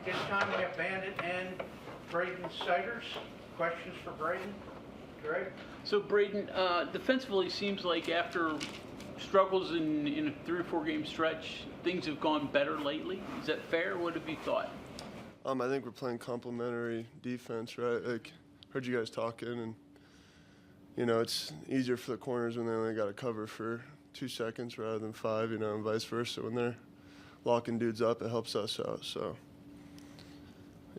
This time we have Bandit and Braden Siders. Questions for Braden? Greg? So Braden, defensively seems like after struggles in a 3 or 4 game stretch, things have gone better lately. Is that fair? What have you thought? I think we're playing complementary defense, right? Like, heard you guys talking, and it's easier for the corners when they only got to cover for 2 seconds rather than 5, and vice versa. When they're locking dudes up, it helps us out. So,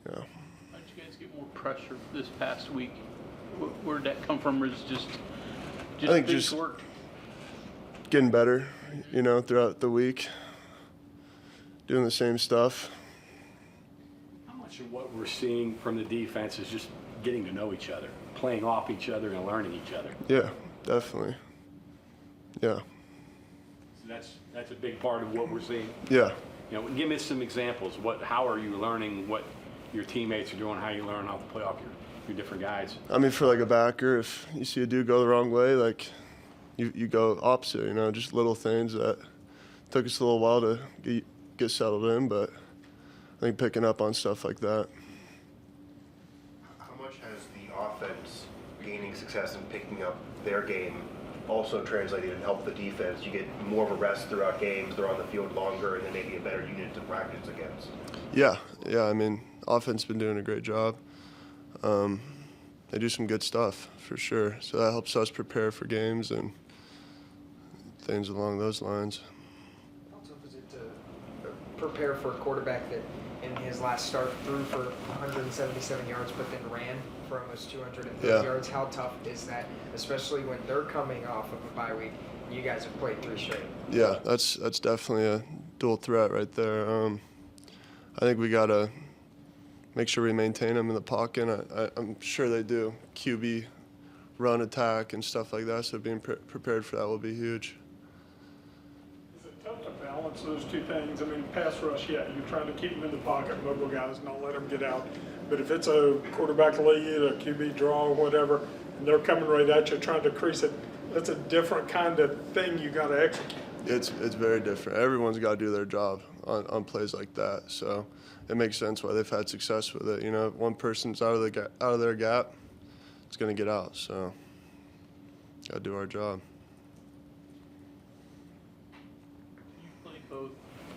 yeah. How did you guys get more pressure this past week? Where did that come from? Or is it just I think big just work? Getting better, throughout the week, doing the same stuff. How much of what we're seeing from the defense is just getting to know each other, playing off each other and learning each other? Yeah, definitely. Yeah. So that's a big part of what we're seeing. Yeah. Give me some examples. How are you learning what your teammates are doing? How you learn how to play off your different guys? For like a backer, if you see a dude go the wrong way, like you go opposite. Just little things that took us a little while to get settled in, but I think picking up on stuff like that. How much has the offense gaining success and picking up their game also translated and helped the defense? You get more of a rest throughout games, they're on the field longer, and then maybe a better unit to practice against. Yeah. Offense been doing a great job. They do some good stuff for sure, so that helps us prepare for games and things along those lines. How tough is it to prepare for a quarterback that in his last start threw for 177 yards but then ran for almost 230 yards? How tough is that, especially when they're coming off of a bye week and you guys have played 3 straight? Yeah, that's definitely a dual threat right there. I think we got to make sure we maintain them in the pocket. I'm sure they do. QB run attack and stuff like that, so being prepared for that will be huge. Is it tough to balance those two things? Pass rush, yeah, you're trying to keep them in the pocket, mobile guys, not let them get out. But if it's a quarterback lead, a QB draw, or whatever, and they're coming right at you trying to crease it, that's a different kind of thing you got to execute. It's very different. Everyone's got to do their job on plays like that. So it makes sense why they've had success with it. If one person's out of their gap, it's going to get out. So got to do our job. You play both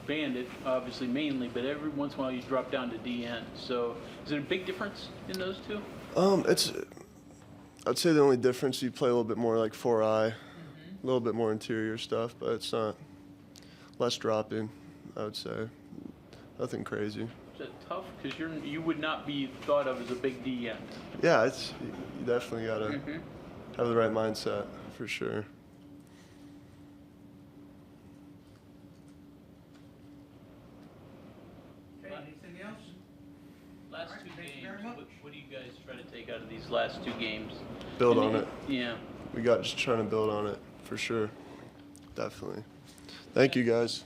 Bandit, obviously mainly, but every once in a while you drop down to DN. So is it a big difference in those two? I'd say the only difference, you play a little bit more like 4-eye, a little bit more interior stuff, but it's not less dropping, I would say. Nothing crazy. Is that tough? Because you would not be thought of as a big DN. Yeah, you definitely got to have the right mindset for sure. Okay, anything else? Last All right, 2 thank you games, very much. what do you guys try to take out of these last 2 games? Build on it. Yeah. We got just trying to build on it for sure. Definitely. Thank you guys.